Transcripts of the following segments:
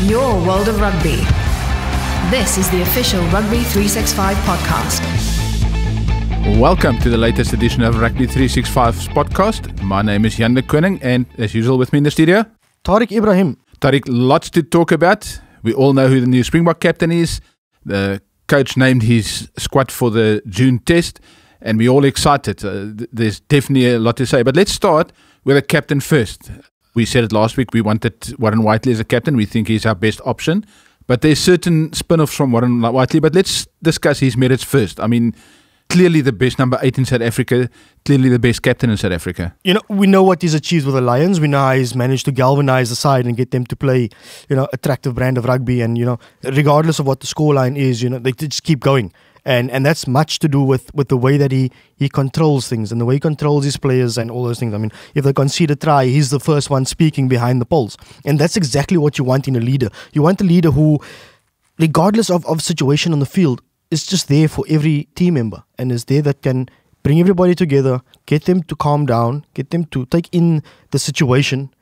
Your world of rugby. This is the official Rugby 365 podcast. Welcome to the latest edition of Rugby 365's podcast. My name is Jan de Koning, and as usual with me in the studio, Tauriq Ebrahim. Tauriq, lots to talk about. We all know who the new Springbok captain is. The coach named his squad for the June test, and we're all excited. There's definitely a lot to say. But let's start with the captain first. We said it last week, we wanted Warren Whiteley as a captain. We think he's our best option. But there's certain spin-offs from Warren Whiteley. But let's discuss his merits first. I mean, clearly the best number 8 in South Africa, clearly the best captain in South Africa. You know, we know what he's achieved with the Lions. We know how he's managed to galvanize the side and get them to play, attractive brand of rugby. And, regardless of what the scoreline is, they just keep going. And that's much to do with the way that he controls things and the way he controls his players and all those things. I mean, if they concede a try, he's the first one speaking behind the poles. And that's exactly what you want in a leader. You want a leader who, regardless of situation on the field, is just there for every team member and is there that can bring everybody together, get them to calm down, get them to take in the situation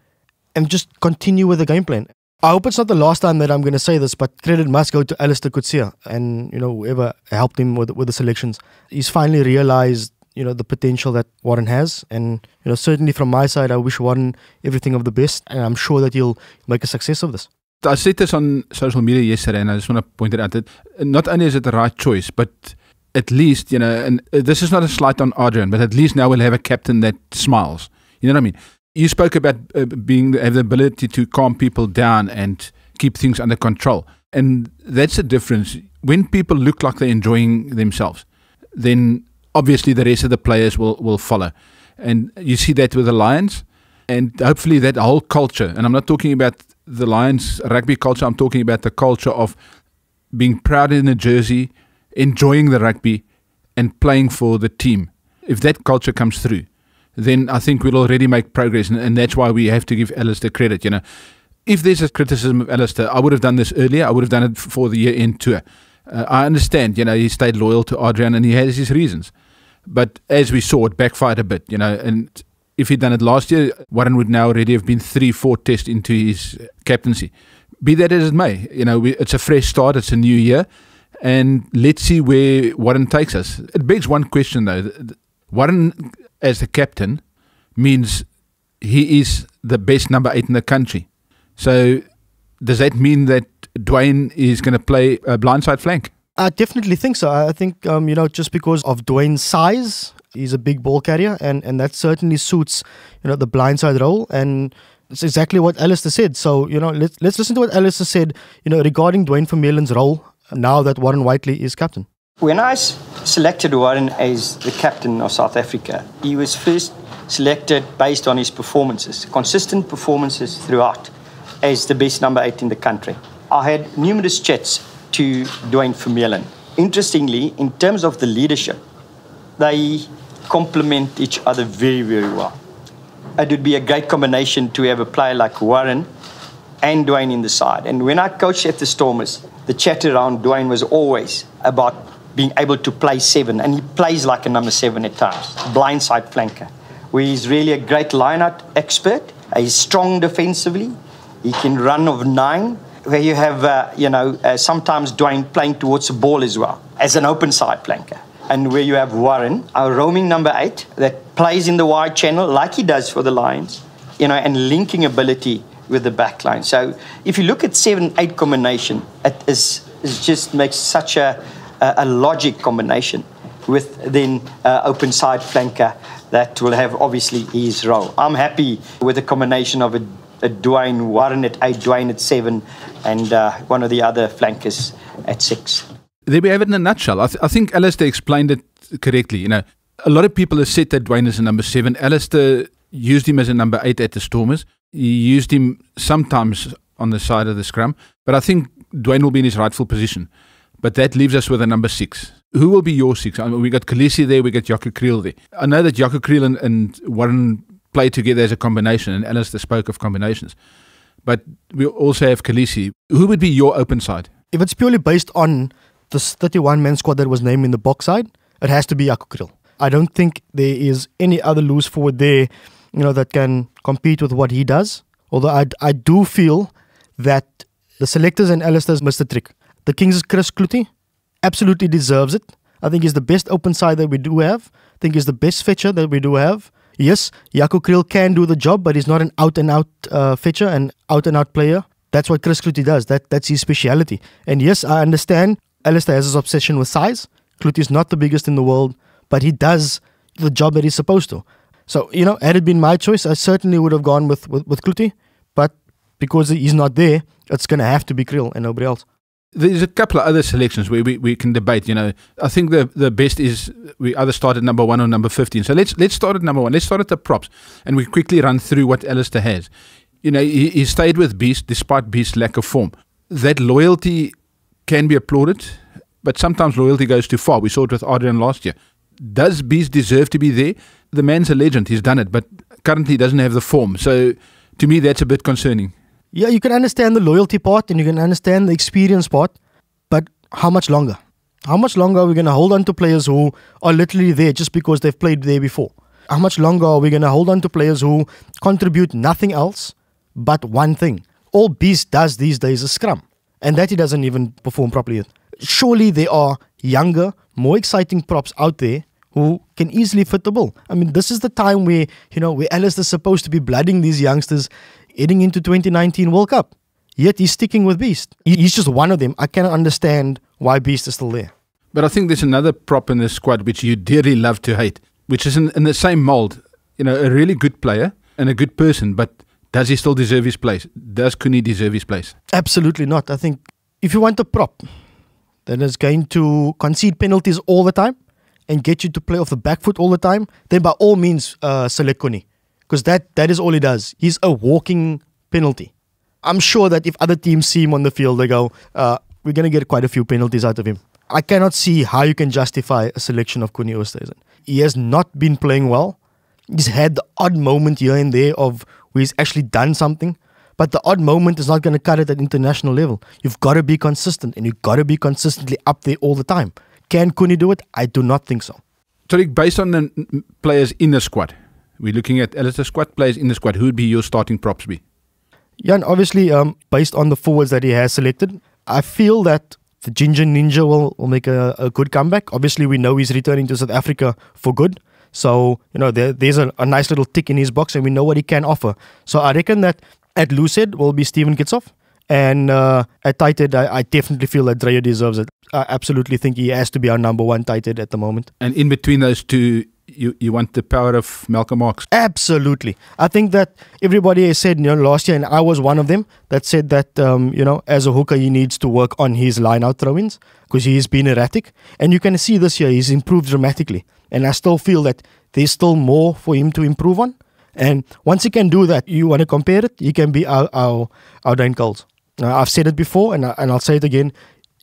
and just continue with the game plan. I hope it's not the last time that I'm going to say this, but credit must go to Alistair Coetzee and, whoever helped him with the selections. He's finally realized, the potential that Warren has. And, certainly from my side, I wish Warren everything of the best. And I'm sure that he'll make a success of this. I said this on social media yesterday, and I just want to point it out that not only is it the right choice, but at least, and this is not a slight on Adrian, but at least now we'll have a captain that smiles. You know what I mean? You spoke about have the ability to calm people down and keep things under control. And that's the difference. When people look like they're enjoying themselves, then obviously the rest of the players will follow. And you see that with the Lions, and hopefully that whole culture, and I'm not talking about the Lions rugby culture, I'm talking about the culture of being proud in a jersey, enjoying the rugby, and playing for the team. If that culture comes through, then I think we'll already make progress, and that's why we have to give Alistair credit. If there's a criticism of Alistair, I would have done this earlier. I would have done it for the year-end tour. I understand, he stayed loyal to Adrian and he has his reasons. But as we saw, it backfired a bit, and if he'd done it last year, Warren would now already have been 3-4 tests into his captaincy. Be that as it may, it's a fresh start, it's a new year, and let's see where Warren takes us. It begs one question though. Warren as the captain means he is the best number 8 in the country. So does that mean that Dwayne is going to play a blindside flank? I definitely think so. I think, just because of Dwayne's size, he's a big ball carrier and that certainly suits, the blindside role. And it's exactly what Alistair said. So, let's listen to what Alistair said, regarding Dwayne Vermeulen's role now that Warren Whiteley is captain. When I selected Warren as the captain of South Africa, he was first selected based on his performances, consistent performances throughout, as the best number 8 in the country. I had numerous chats to Dwayne Vermeulen. Interestingly, in terms of the leadership, they complement each other very, very well. It would be a great combination to have a player like Warren and Dwayne in the side. And when I coached at the Stormers, the chat around Dwayne was always about being able to play 7, and he plays like a number 7 at times, blindside flanker, where he's really a great line-out expert. He's strong defensively. He can run of 9, where you have, sometimes Dwayne playing towards the ball as well, as an open side flanker. And where you have Warren, our roaming number 8, that plays in the wide channel like he does for the Lions, and linking ability with the back line. So if you look at 7-8 combination, it just makes such a logic combination with then open side flanker that will have obviously his role. I'm happy with the combination of a Dwayne, Warren at 8, Dwayne at 7, and one of the other flankers at 6. There we have it in a nutshell. I think Alistair explained it correctly. A lot of people have said that Dwayne is a number 7. Alistair used him as a number 8 at the Stormers. He used him sometimes on the side of the scrum, but I think Dwayne will be in his rightful position. But that leaves us with a number 6. Who will be your 6? We got Khaleesi there, we got Jaco Kriel there. I know that Jaco Kriel and Warren play together as a combination, and Alistair spoke of combinations. But we also have Khaleesi. Who would be your open side? If it's purely based on this 31-man squad that was named in the box side, it has to be Jaco Kriel. I don't think there is any other loose forward there, that can compete with what he does. Although I do feel that The selectors and Alistair's missed the trick. The Kings' Chris Cloete absolutely deserves it. I think he's the best open side that we do have. I think he's the best fetcher that we do have. Yes, Jaco Kriel can do the job, but he's not an out-and-out fetcher and out-and-out player. That's what Chris Cloete does. That's his speciality. And yes, I understand Alistair has his obsession with size. Cloete is not the biggest in the world, but he does the job that he's supposed to. So, had it been my choice, I certainly would have gone with Cloete. But because he's not there, it's going to have to be Kriel and nobody else. There's a couple of other selections where we can debate. I think the best is we either start at number 1 or number 15. So let's start at number 1. Let's start at the props, and we quickly run through what Alistair has. He stayed with Beast despite Beast's lack of form. That loyalty can be applauded, but sometimes loyalty goes too far. We saw it with Adrian last year. Does Beast deserve to be there? The man's a legend. He's done it, but currently he doesn't have the form. So to me, that's a bit concerning. Yeah, you can understand the loyalty part and you can understand the experience part, but how much longer? How much longer are we going to hold on to players who are literally there just because they've played there before? How much longer are we going to hold on to players who contribute nothing else but one thing? All Beast does these days is scrum, and that he doesn't even perform properly. Surely there are younger, more exciting props out there who can easily fit the bill. I mean, this is the time where Alistair's supposed to be blooding these youngsters heading into 2019 World Cup. Yet he's sticking with Beast. He's just one of them. I cannot understand why Beast is still there. But I think there's another prop in the squad which you dearly love to hate, which is in the same mold. A really good player and a good person, but does he still deserve his place? Does Koenie deserve his place? Absolutely not. I think if you want a prop that is going to concede penalties all the time and get you to play off the back foot all the time, then by all means select Koenie. Because that is all he does. He's a walking penalty. I'm sure that if other teams see him on the field, they go, we're going to get quite a few penalties out of him. I cannot see how you can justify a selection of Koenie Oosthuizen. He has not been playing well. He's had the odd moment here and there of where he's actually done something. But the odd moment is not going to cut it at international level. You've got to be consistent, and you've got to be consistently up there all the time. Can Koenie do it? I do not think so. Tauriq, based on the players in the squad, we're looking at Alistair's squad, players in the squad. Who would be your starting props be? Yeah, and obviously, based on the forwards that he has selected, I feel that the Ginger Ninja will make a good comeback. Obviously, we know he's returning to South Africa for good. So, there's a nice little tick in his box and we know what he can offer. So I reckon that at loose head will be Steven Kitsoff. And at tight head, I definitely feel that Dreyer deserves it. I absolutely think he has to be our number 1 tight head at the moment. And in between those two, you want the power of Malcolm Marx? Absolutely. I think that everybody has said, last year, and I was one of them, that said that, as a hooker, he needs to work on his line-out throw-ins because he's been erratic. And you can see this year, he's improved dramatically. And I still feel that there's still more for him to improve on. And once he can do that, you want to compare it, he can be our Dane Coles. I've said it before, and I'll say it again.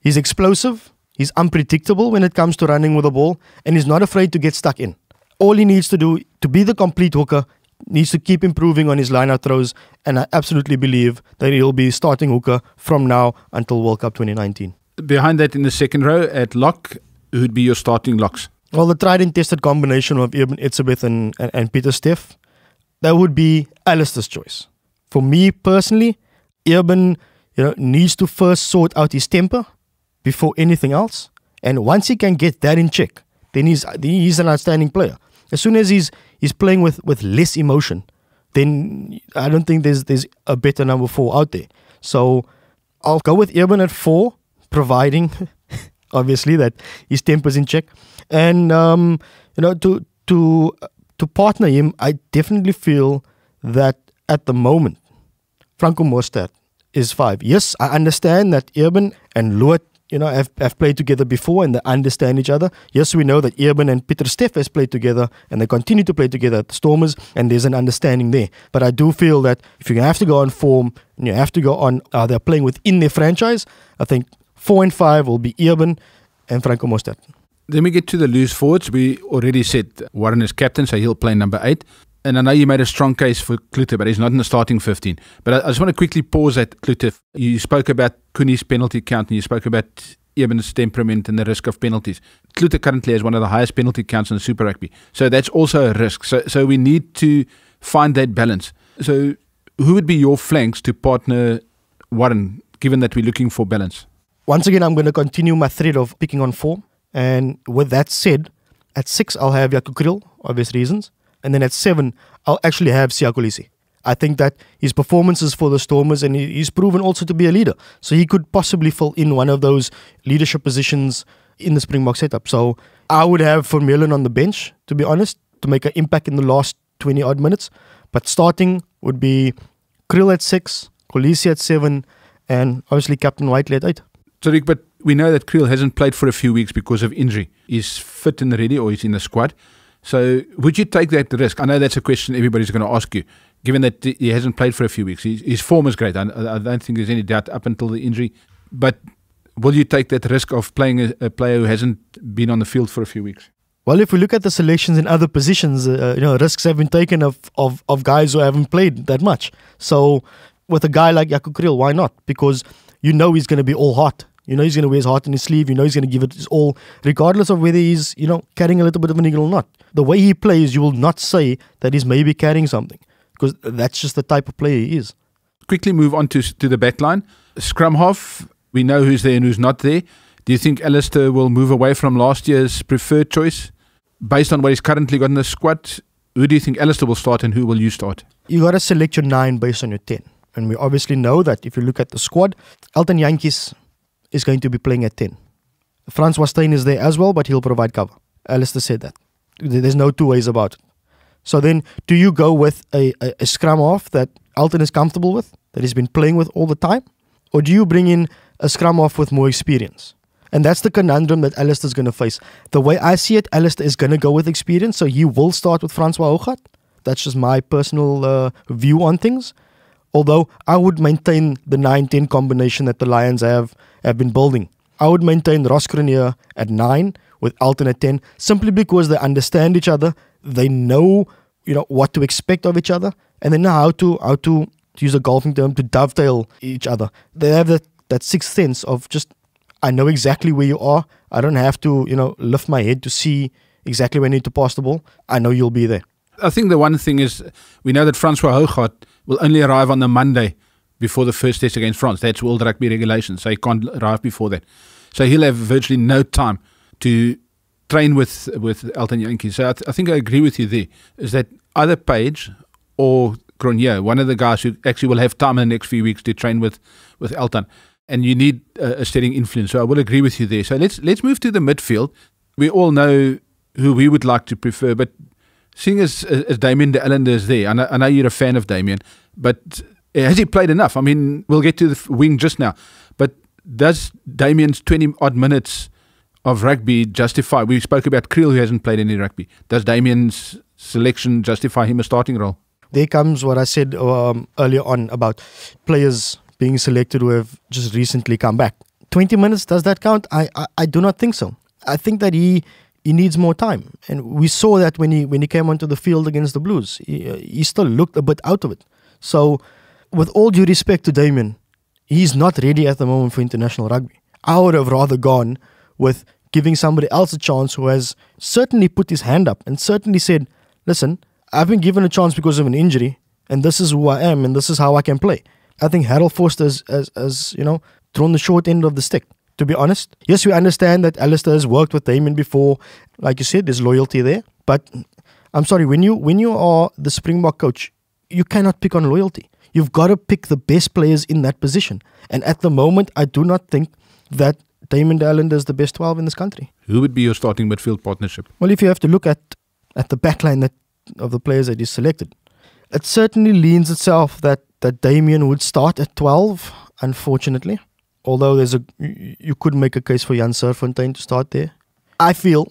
He's explosive, he's unpredictable when it comes to running with the ball, and he's not afraid to get stuck in. All he needs to do to be the complete hooker, needs to keep improving on his line-out throws, and I absolutely believe that he'll be starting hooker from now until World Cup 2019. Behind that in the second row at lock, who'd be your starting locks? Well, the tried and tested combination of Eben Etzebeth and Peter Steff, that would be Alistair's choice. For me personally, Eben needs to first sort out his temper before anything else. And once he can get that in check, then he's an outstanding player. As soon as he's playing with less emotion, then I don't think there's a better number 4 out there. So I'll go with Eben at 4, providing obviously that his temper's in check. And to partner him, I definitely feel that at the moment, Franco Mostert is 5. Yes, I understand that Eben and Loet, have played together before and they understand each other. Yes, we know that Eben and Pieter Steff has played together and they continue to play together at the Stormers, and there's an understanding there. But I do feel that if you have to go on form and you have to go on they're playing within their franchise, I think 4 and 5 will be Eben and Franco Mostert. Then we get to the loose forwards. We already said Warren is captain, so he'll play number 8. And I know you made a strong case for Cloete, but he's not in the starting 15. But I just want to quickly pause at Cloete. You spoke about Koenie's penalty count, and you spoke about Eben's temperament and the risk of penalties. Cloete currently has one of the highest penalty counts in Super Rugby. So that's also a risk. So we need to find that balance. So who would be your flanks to partner Warren? given that we're looking for balance? Once again, I'm going to continue my thread of picking on form. And with that said, at 6, I'll have Jaco Kriel, obvious reasons. And then at 7, I'll actually have Siya Kolisi. I think that his performances for the Stormers, and he's proven also to be a leader. So he could possibly fill in one of those leadership positions in the Springbok setup. So I would have Vermeulen on the bench, to be honest, to make an impact in the last 20 odd minutes. But starting would be Kriel at 6, Kolisi at 7, and obviously Captain Whiteley at 8. Tauriq, but we know that Kriel hasn't played for a few weeks because of injury. He's fit and ready, or he's in the squad. So would you take that risk? I know that's a question everybody's going to ask you, given that he hasn't played for a few weeks. His form is great. I don't think there's any doubt up until the injury. But will you take that risk of playing a player who hasn't been on the field for a few weeks? Well, if we look at the selections in other positions, risks have been taken of guys who haven't played that much. So with a guy like Jaco Kriel, why not? Because you know he's going to be all heart. You know he's going to wear his heart in his sleeve. You know he's going to give it his all, regardless of whether he's, carrying a little bit of an eagle or not. The way he plays, you will not say that he's maybe carrying something, because that's just the type of player he is. Quickly move on to the back line. Scrum half, we know who's there and who's not there. Do you think Alistair will move away from last year's preferred choice? Based on what he's currently got in the squad, who do you think Alistair will start and who will you start? You got to select your 9 based on your 10. And we obviously know that if you look at the squad, Elton Jantjies is going to be playing at 10. Francois Steyn is there as well, but he'll provide cover. Alistair said that. There's no two ways about it. So then, do you go with a scrum half that Elton is comfortable with, that he's been playing with all the time? Or do you bring in a scrum half with more experience? And that's the conundrum that Alistair's going to face. The way I see it, Alistair is going to go with experience, so he will start with Francois Hoogaard. That's just my personal view on things. Although I would maintain the 9-10 combination that the Lions have been building. I would maintain Ross Cronje at 9 with Elton at 10, simply because they understand each other. They know, what to expect of each other, and they know how to use a golfing term, to dovetail each other. They have that sixth sense of just, I know exactly where you are. I don't have to, lift my head to see exactly where I need to pass the ball. I know you'll be there. I think the one thing is, we know that Francois Hoogaard will only arrive on the Monday before the first test against France. That's World Rugby regulations, so he can't arrive before that. So he'll have virtually no time to train with Elton Jantjies. So I think I agree with you there, is that either Page or Cronje, one of the guys who actually will have time in the next few weeks to train with Elton. And you need a steadying influence. So I will agree with you there. So let's move to the midfield. We all know who we would like to prefer, but seeing as Damien de Allende is there, I know you're a fan of Damien, but has he played enough? I mean, we'll get to the wing just now, but does Damien's 20-odd minutes of rugby justify? We spoke about Kriel, who hasn't played any rugby. Does Damien's selection justify him a starting role? There comes what I said earlier on about players being selected who have just recently come back. 20 minutes, does that count? I do not think so. I think that he needs more time. And we saw that when he came onto the field against the Blues. He still looked a bit out of it. So, with all due respect to Damien, he's not ready at the moment for international rugby. I would have rather gone with giving somebody else a chance who has certainly put his hand up and certainly said, listen, I've been given a chance because of an injury, and this is who I am, and this is how I can play. I think Harold Forster has thrown the short end of the stick, to be honest. Yes, we understand that Alistair has worked with Damien before. Like you said, there's loyalty there. But I'm sorry, when you are the Springbok coach, you cannot pick on loyalty. You've got to pick the best players in that position. And at the moment, I do not think that Damien de Allende is the best 12 in this country. Who would be your starting midfield partnership? Well, if you have to look at the backline of the players that he's selected, it certainly leans itself that Damien would start at 12, unfortunately. Although you could make a case for Jan Serfontein to start there. I feel,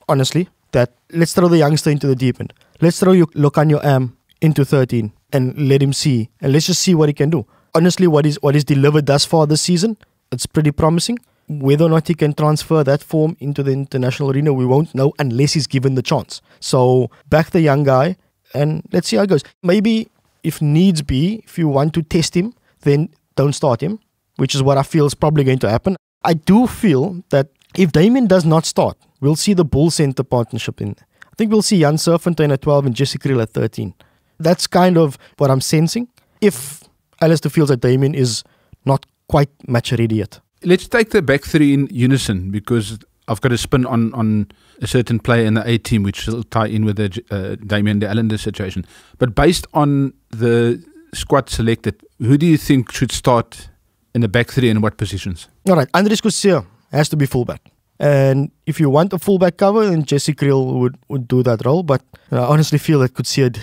honestly, that let's throw the youngster into the deep end. Let's throw Lokanyo Am into 13 and let him see. And let's just see what he can do. Honestly, what he's delivered thus far this season, it's pretty promising. Whether or not he can transfer that form into the international arena, we won't know unless he's given the chance. So back the young guy and let's see how it goes. Maybe if needs be, if you want to test him, then don't start him, which is what I feel is probably going to happen. I do feel that if Damien does not start, we'll see the Bull Centre partnership in there. I think we'll see Jan Serfontein at 12 and Jesse Kriel at 13. That's kind of what I'm sensing. If Alistair feels that Damien is not quite match ready yet. Let's take the back three in unison, because I've got a spin on a certain player in the A team, which will tie in with the Damien de Allende situation. But based on the squad selected, who do you think should start in the back three and what positions? All right, Andries Kutsia has to be fullback. And if you want a fullback cover, then Jesse Kriel would do that role. But I honestly feel that Kutsia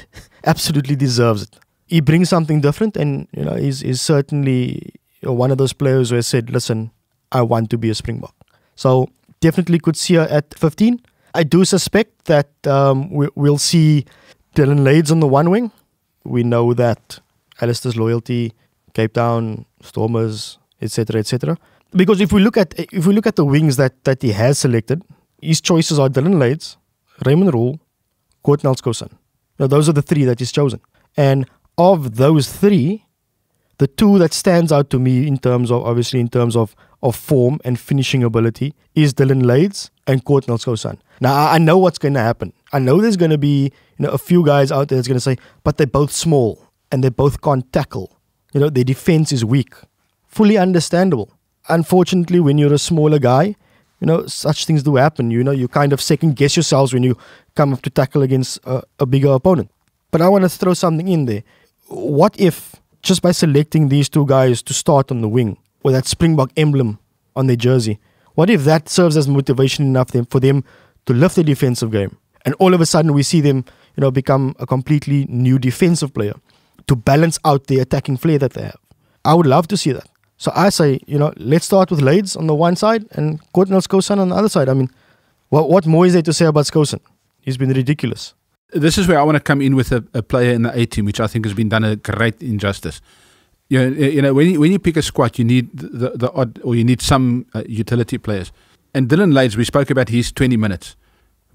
absolutely deserves it. He brings something different, and he's certainly one of those players who has said, listen, I want to be a Springbok. So definitely Kutsia at 15. I do suspect that we'll see Dylan Lades on the one wing. We know that Alistair's loyalty, Cape Town, Stormers, etc., etc. Because if we look at the wings that he has selected, his choices are Dylan Lades, Raymond Rule, Gordon Elskosan. Now those are the three that he's chosen. And of those three, the two that stands out to me in terms of form and finishing ability is Dylan Lades and Gordon Elskosan. Now I know what's going to happen. I know there's going to be a few guys out there that's going to say, but they're both small and they both can't tackle. Their defense is weak. Fully understandable. Unfortunately, when you're a smaller guy, such things do happen. You kind of second guess yourselves when you come up to tackle against a bigger opponent. But I want to throw something in there. What if, just by selecting these two guys to start on the wing, with that Springbok emblem on their jersey, what if that serves as motivation enough for them to lift their defensive game? And all of a sudden we see them, become a completely new defensive player to balance out the attacking flair that they have. I would love to see that. So I say, let's start with Lades on the one side and Gordon Elskosan on the other side. I mean, what more is there to say about Skosan? He's been ridiculous. This is where I want to come in with a player in the A team, which I think has been done a great injustice. When you pick a squad, you need the odd, or you need some utility players. And Dylan Lades, we spoke about his 20 minutes.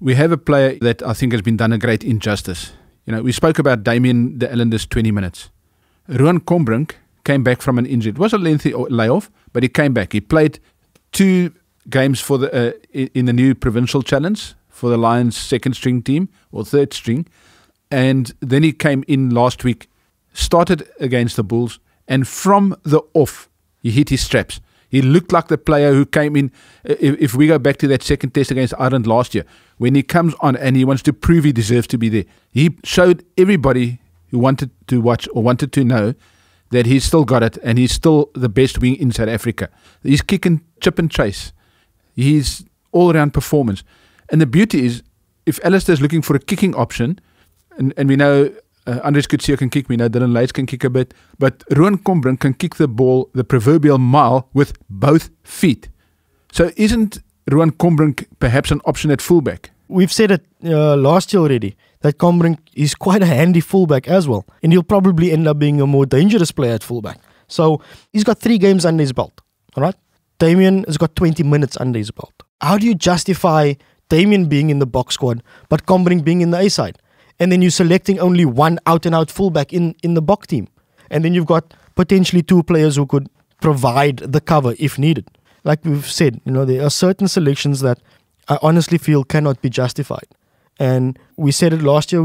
We have a player that I think has been done a great injustice. We spoke about Damien de Allende's 20 minutes. Ruan Kombrink came back from an injury. It was a lengthy layoff, but he came back. He played 2 games for in the new provincial challenge for the Lions' second string team or third string, and then he came in last week, started against the Bulls, and from the off he hit his straps. He looked like the player who came in. If we go back to that second test against Ireland last year, when he comes on and he wants to prove he deserves to be there, he showed everybody who wanted to watch or wanted to know that he's still got it, and he's still the best wing in South Africa. He's kicking chip and chase. He's all-round performance. And the beauty is, if Alistair is looking for a kicking option, and we know Andries Kutsia can kick, we know Dylan Lades can kick a bit, but Ruan Kombrink can kick the ball the proverbial mile with both feet. So isn't Ruan Kombrink perhaps an option at fullback? We've said it last year already, that Kombrink is quite a handy fullback as well. And he'll probably end up being a more dangerous player at fullback. So he's got 3 games under his belt. All right? Damien has got 20 minutes under his belt. How do you justify Damien being in the box squad, but Kombrink being in the A side? And then you're selecting only one out-and-out fullback in the Bok team. And then you've got potentially 2 players who could provide the cover if needed. Like we've said, there are certain selections that I honestly feel cannot be justified. And we said it last year,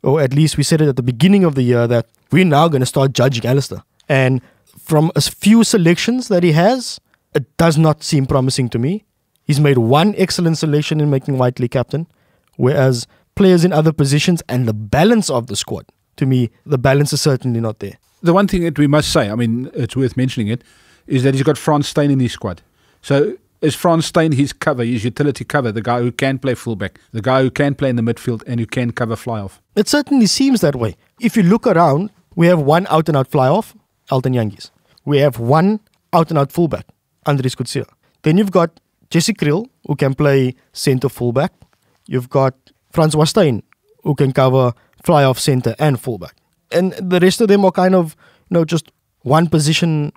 or at least we said it at the beginning of the year, that we're now going to start judging Alistair. And from a few selections that he has, it does not seem promising to me. He's made one excellent selection in making Whiteley captain, whereas players in other positions and the balance of the squad, to me, the balance is certainly not there. The one thing that we must say, I mean, it's worth mentioning it, is that he's got Frans Steyn in his squad. So is Frans Steyn his cover, his utility cover, the guy who can play fullback, the guy who can play in the midfield and who can cover fly-off? It certainly seems that way. If you look around, we have one out-and-out fly-off, Elton Jantjies. We have one out-and-out fullback, Andries Kutsia. Then you've got Jesse Kriel, who can play centre fullback. You've got Francois Steyn, who can cover fly-off centre and fullback. And the rest of them are kind of, just one position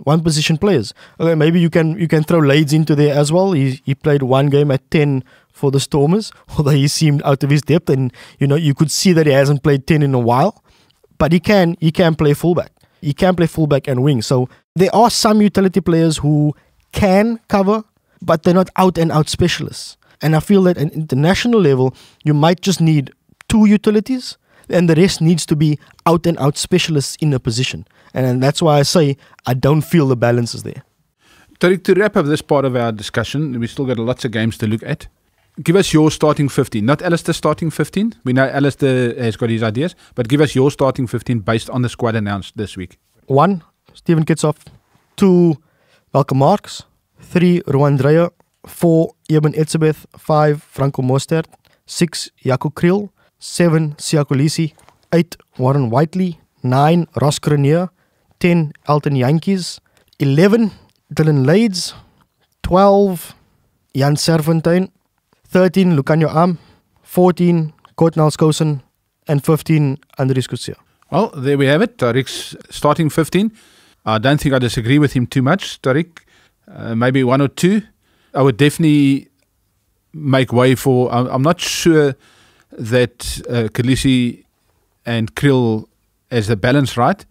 players. Okay, maybe you can throw Lades into there as well. He played 1 game at 10 for the Stormers, although he seemed out of his depth, and you could see that he hasn't played 10 in a while. But he can play fullback. He can play fullback and wing. So there are some utility players who can cover, but they're not out-and-out specialists. And I feel that at international level, you might just need 2 utilities, and the rest needs to be out-and-out specialists in a position. And that's why I say I don't feel the balance is there. Tauriq, to wrap up this part of our discussion, we still got lots of games to look at. Give us your starting 15. Not Alistair's starting 15. We know Alistair has got his ideas, but give us your starting 15 based on the squad announced this week. 1, Steven Kitsoff. 2, Malcolm Marx. 3, Ruan Dreyer. 4, Eben Etzebeth. 5, Franco Mostert. 6, Jaco Kriel. 7, Siako Lisi. 8, Warren Whiteley. 9, Ross Grenier. 10, Elton Yankees. 11, Dylan Lades. 12, Jan Serfontein. 13, Lucanio Am. 14, Kortnel Skousen. And 15, Andries Kutsia. Well, there we have it. Tauriq's starting 15. I don't think I disagree with him too much, Tauriq. Maybe 1 or 2. I would definitely make way for... I'm not sure that Khaleesi and Kriel as the balance right.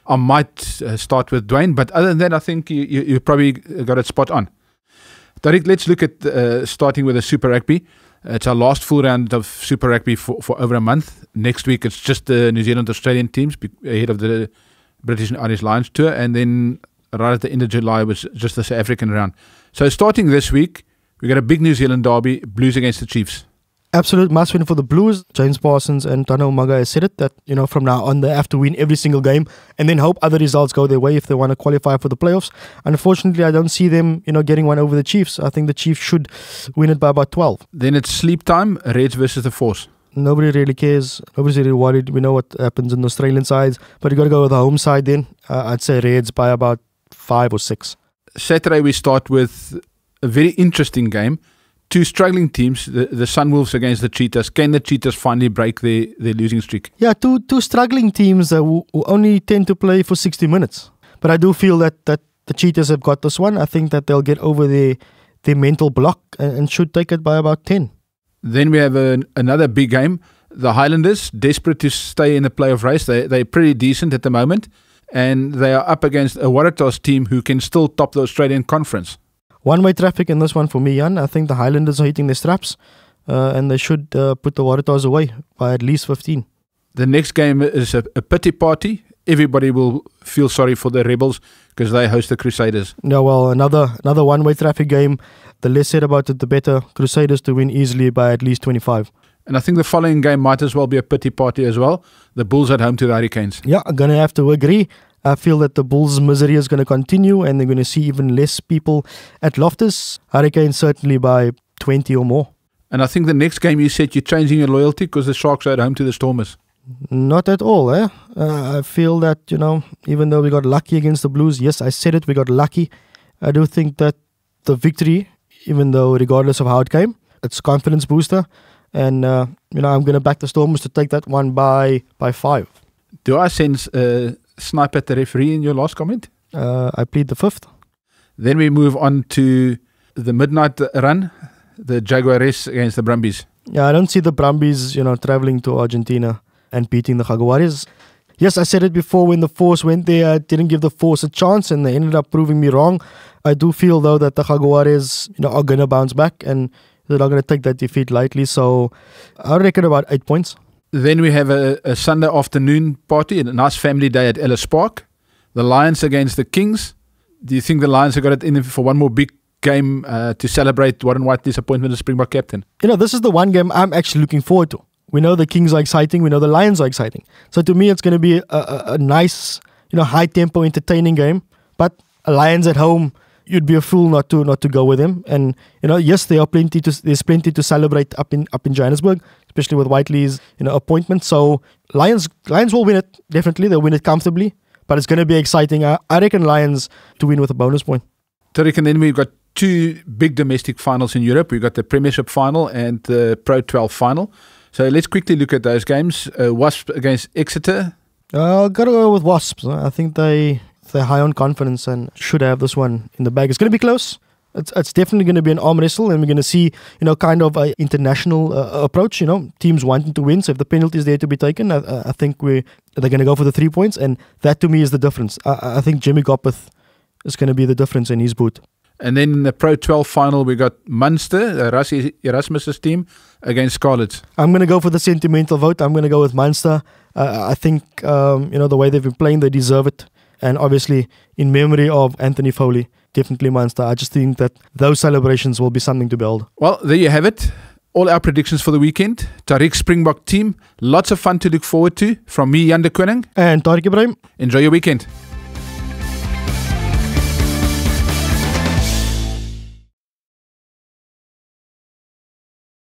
I might start with Dwayne, but other than that, I think you probably got it spot on. Tauriq, let's look at starting with the Super Rugby. It's our last full round of Super Rugby for over a month. Next week, it's just the New Zealand Australian teams ahead of the British and Irish Lions tour. And then right at the end of July was just the South African round. So starting this week, we got a big New Zealand derby, Blues against the Chiefs. Absolute must win for the Blues. James Parsons and Tano Umaga has said it that, from now on they have to win every single game and then hope other results go their way if they want to qualify for the playoffs. Unfortunately, I don't see them, getting one over the Chiefs. I think the Chiefs should win it by about 12. Then it's sleep time, Reds versus the Force. Nobody really cares. Nobody's really worried. We know what happens in the Australian sides, but you got to go with the home side then. I'd say Reds by about 5 or 6. Saturday we start with a very interesting game. 2 struggling teams, the Sunwolves against the Cheetahs. Can the Cheetahs finally break their losing streak? Yeah, two struggling teams who only tend to play for 60 minutes. But I do feel that the Cheetahs have got this one. I think that they'll get over their mental block and should take it by about 10. Then we have another big game. The Highlanders, desperate to stay in the playoff race. They're pretty decent at the moment. And they are up against a Waratahs team who can still top the Australian Conference. One-way traffic in this one for me, Jan. I think the Highlanders are hitting their straps and they should put the Waratahs away by at least 15. The next game is a pity party. Everybody will feel sorry for the Rebels because they host the Crusaders. Yeah, well, another one-way traffic game. The less said about it, the better. Crusaders to win easily by at least 25. And I think the following game might as well be a pity party as well. The Bulls at home to the Hurricanes. Yeah, I'm going to have to agree. I feel that the Bulls' misery is going to continue and they're going to see even less people at Loftus. Hurricanes certainly by 20 or more. And I think the next game you said you're changing your loyalty because the Sharks are at home to the Stormers. Not at all, eh? I feel that, even though we got lucky against the Blues, yes, I said it, we got lucky. I do think that the victory, even though regardless of how it came, it's a confidence booster. And, I'm going to back the Stormers to take that one by 5. Do I sense snipe at the referee in your last comment? I plead the 5th. Then we move on to the midnight run, the Jaguares against the Brumbies. Yeah, I don't see the Brumbies, traveling to Argentina and beating the Jaguares. Yes, I said it before when the Force went there, I didn't give the Force a chance and they ended up proving me wrong. I do feel though that the Jaguares, are going to bounce back and they're not going to take that defeat lightly. So I reckon about 8 points. Then we have a Sunday afternoon party, a nice family day at Ellis Park. The Lions against the Kings. Do you think the Lions have got it in for one more big game to celebrate Warren Whiteley's appointment as Springbok captain? This is the one game I'm actually looking forward to. We know the Kings are exciting. We know the Lions are exciting. So to me, it's going to be a nice, high-tempo, entertaining game. But a Lions at home, you'd be a fool not to go with them. And yes, there's plenty to celebrate up in Johannesburg, especially with Whiteley's appointment. So Lions will win it, definitely. They'll win it comfortably, but it's going to be exciting. I reckon Lions to win with a bonus point. Tauriq, and then we've got 2 big domestic finals in Europe. We've got the Premiership final and the Pro 12 final. So let's quickly look at those games. Wasps against Exeter. Got to go with Wasps. I think they're high on confidence and should have this one in the bag. It's going to be close. It's definitely going to be an arm wrestle, and we're going to see, kind of an international approach, teams wanting to win. So if the penalty is there to be taken, I think they're going to go for the 3 points, and that to me is the difference. I think Jimmy Gopeth is going to be the difference in his boot. And then in the Pro 12 final, we got Munster, Rassie Erasmus's team, against Scarlets. I'm going to go for the sentimental vote. I'm going to go with Munster. I think, the way they've been playing, they deserve it. And obviously, in memory of Anthony Foley, definitely Munster. I just think that those celebrations will be something to behold. Well, there you have it. All our predictions for the weekend. Tauriq Springbok team. Lots of fun to look forward to. From me, Jan de Koning. And Tauriq Ebrahim. Enjoy your weekend.